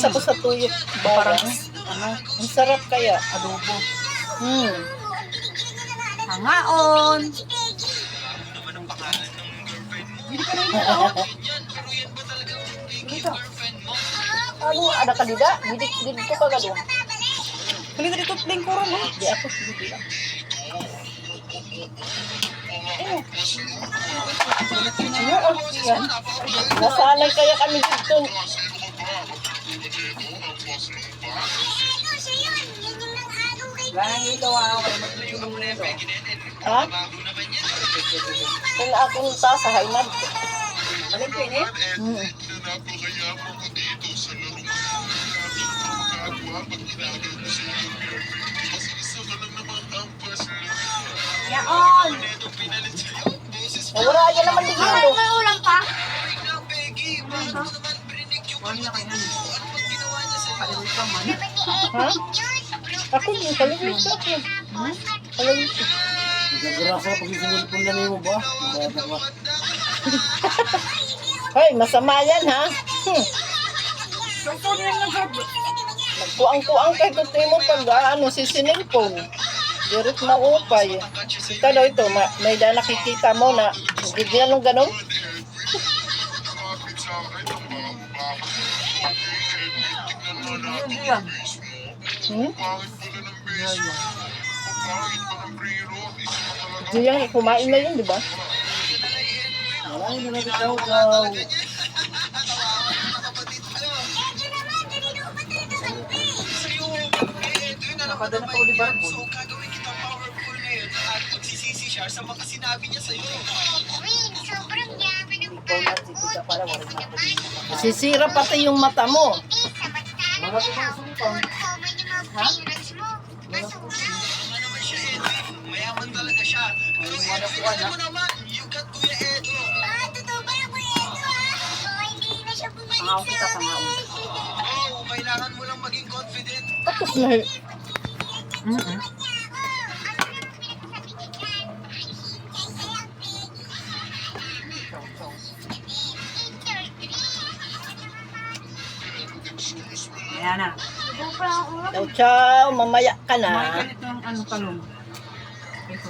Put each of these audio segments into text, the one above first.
Sa ko sa tuyok. Parang, Parang, ano, ang sarap kaya. adobo. Hmm. Hangaon. Hindi ka na ito. Dito. Ano, ada ka dida? Dito ka gado. Kulit dito, pling ko rin, Di ako, dito lang. Ano, yan. Nasanay kaya kami dito. Lang ito, ako. Magtutulong mo na ito. Ha? Kung akong sasahay na. Maling pinit? Hmm. Yaon! Wala yan naman dito. Ulam pa? Wala na kayo. Kalimutan ka man. Ha? Ako yung kalawin sa akin. Kalawin sa akin. Naggrasa pag isinilpon na niyo ba? Bata ka. Hoy, masama yan ha. Saan yan ng sabi? Nagkuang-kuang kay tutoy mo pag sisinilpon. Dirit na upay. Ito daw ito, may nakikita mo na hindi ganun ganun. Hindi yan. Hmm? Di yan, kumain na yun, di ba? Wala yung nagkataw-taw. Nakadala pa uli barbon. Sobrang yaman ng Kita pala, wala na ako. Sisira pati yung mata mo. Malaki ng sumpang. Pangaw kita, pangaw. Tapos na, Ayan na. daw chow, mamaya ka May na. ganito ang ano talong. Ito.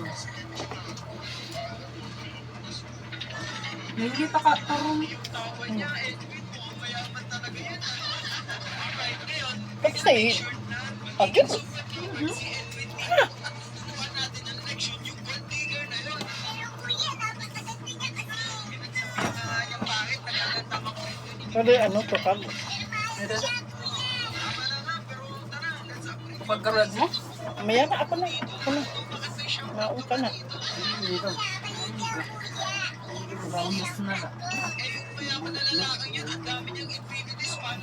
Hindi pa ka tarong. Tapos na yun. Agad. Kasi ano, tukag. Ito. Kapag garag mo? Mamaya na, ako na. Ako na. Naon ka na. Dito. Vamos na lang.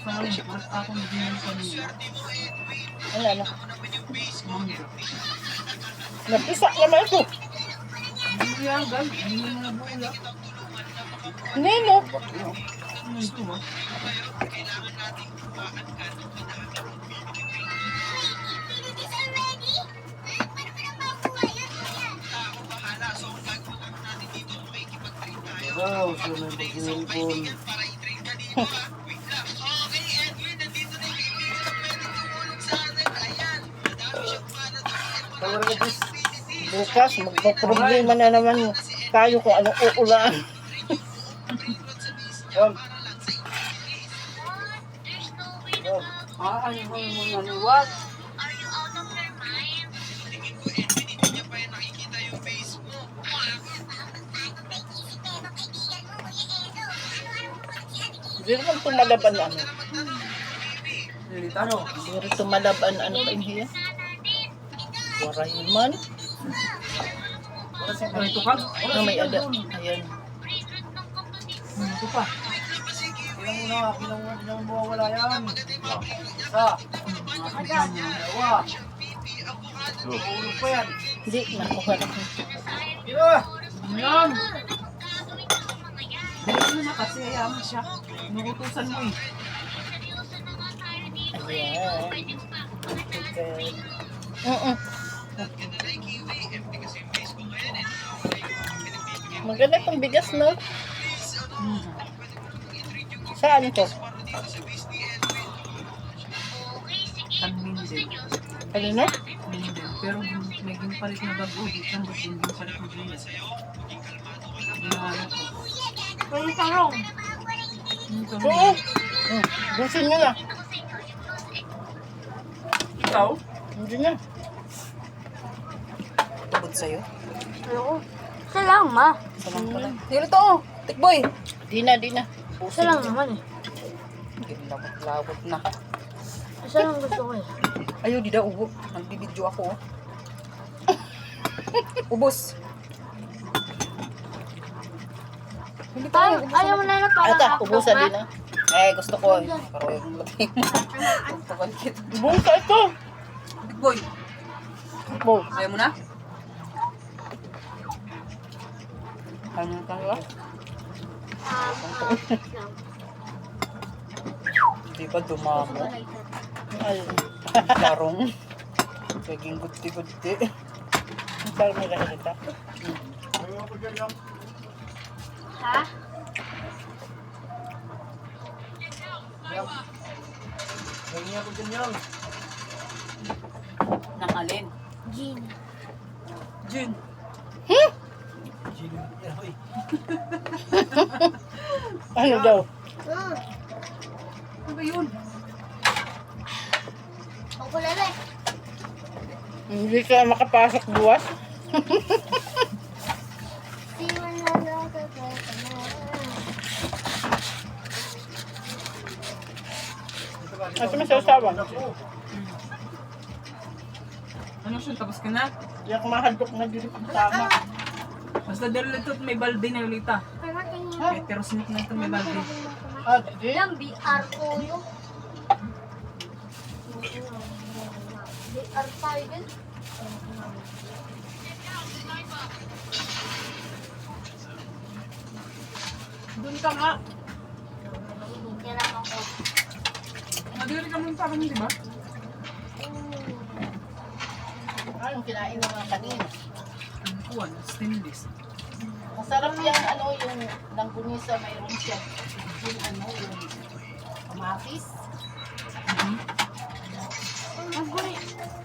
Parang ako hindi mo kanina. Ano, ano. Mangga. Napisa naman ito. Hindi yan, guys. Hindi mo na bula. Nino. Ano ito, ha? Wow, so may pagsinilpon. Tawar na bis. Bukas, magpaproblema na naman tayo kung anong uulan. Yan. Ah, ano mo yung naniwag? Hindi naman tumalaban ano. Nilitano. Hindi rin tumalaban ano ba hindi yan? Waray man. Ano ito ka? Ano may ada? Ayan. Ito pa. Ilang mawawala yan. Isa. Dalawa. Ulog pa yan. Hindi, nakuha na ko. Ira! Yan! Dali mo na kasi ayaman siya. Inuutusan mo eh. Ayan. Okay. Maganda itong bigas, no? Saan to? din. Kanina? Din din. Pero may gimpalit na bago. Dito ang bago yung gimpalit na bilis. Ginawa ko. May sarong. Ito Oo. Gusin nyo na. Ikaw? Hindi na. Tugod sa'yo. Ayoko. Isa lang, ma. Salang pala. Dito to. Tikboy. Di na, di na. Isa lang naman eh. Lawot na. Isa lang gusto ko eh. Ayaw, di daw ubo. Nagbibidyo ako. Oh. Ubos. Hindi pa Ayaw, ayaw mo na na parang Ata, hotdog, ubusan ma. din na. Eh, gusto ko eh. Pero yung lagay mo. Tukan kita. Busa ito. Big boy. Bo. Ayaw mo na? Ayaw mo na talaga? Hindi pa dumamo. Ay. Larong. Naging guti-guti. Ang sarap nila ito. Ha? Ganyan ko dyan yan. Nang alin? Gin. Jun. Sino yan, hoy. Ano daw? Ano ba yun? Ukulele. Hindi ka makapasok buwas? Ito may sasawa. Ano siya? Tapos ka na? Yak mahadok na dito ang tama. Basta dito ito may balde na ulita. Heterosmith na ito may balde. Ah, di? Yan, BR ko yun. BR tayo din. Doon ka nga. Hindi lang ako. Madiri ka muna sa akin, di ba? Anong kinain mo nga kanina? Ang kuwan, stainless. Masarap yan, ano, yung langgunisa, mayroon siya. Yung ano, yung kamatis. Ang guri.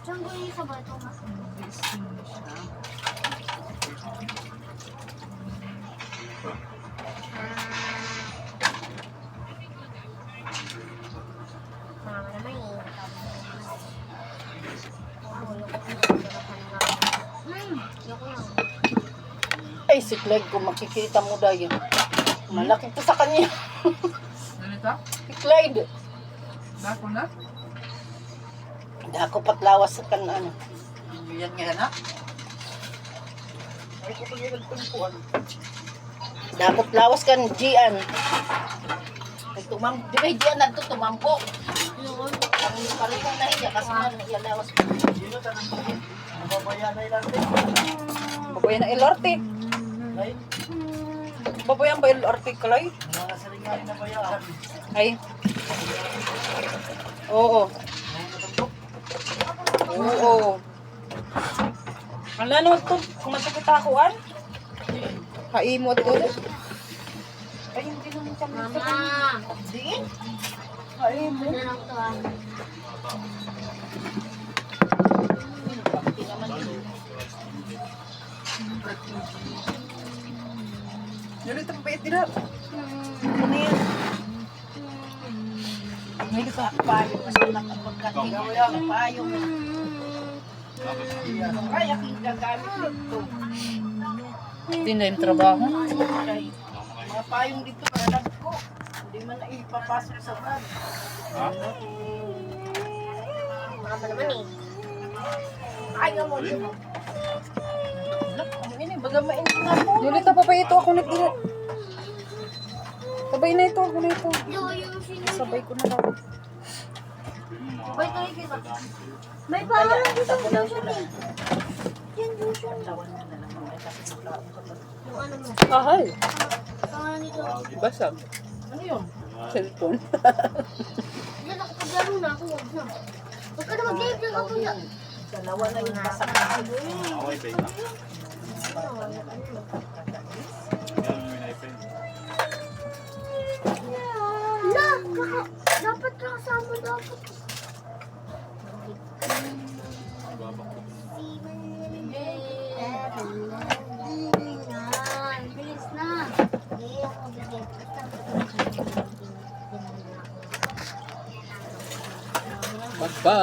Saan guri sa bato, ma? Stainless siya. Mama naman eh. Yoko lang. Ay, si Clegg, kung makikita mo dahil. Malaki to sa kanya. Ano ito? Si Clyde. Dako na? Hindi ako patlawas sa kan, ano. Yan nga na? Ay, ko pag nagtumpuan. Dapat lawas kan, Gian. Di ba Gian nagto tumampo? Yun. Ang pareho na hiya kasi man lawas. Sino tanong ko? Mababayan na ilan din. Babayan na LRT. Ay, Babayan ba LRT kalay? mga saringali na bayaan. Ay. Oo. Oo. Ang lano ito, kung masakit akuan? Haimot ko. Ay, hindi naman kami. Mama. Di? Haimot. Ano lang to ah. Bakti naman yun. Yan ito, pabait din na. Ano yan? May sa payo kasi nakapagkating ang payo mo. Kaya kinagamit dito. Hindi na yung trabaho. Ay, mga payong dito alam ko. Hindi man na ipapasok sa bag. Mama naman eh. Ayaw mo yun. Ang ini, baga mainit na po. Yulita, babay ito. Ako nagdila. Babay na ito. Ako na ito. Sabay ko na lang. Sabay tayo kita. May parang dito sa Joshua eh. Yan Joshua. Yung ano mo. Ahal. Pangalan nito. Basag. Ano yun? Cellphone. Yan ako paglaro na ako. Wag na. Huwag ka na mag-game lang ako yan. Dalawa na yung basag. La, dapat nakasama dapat. Bye.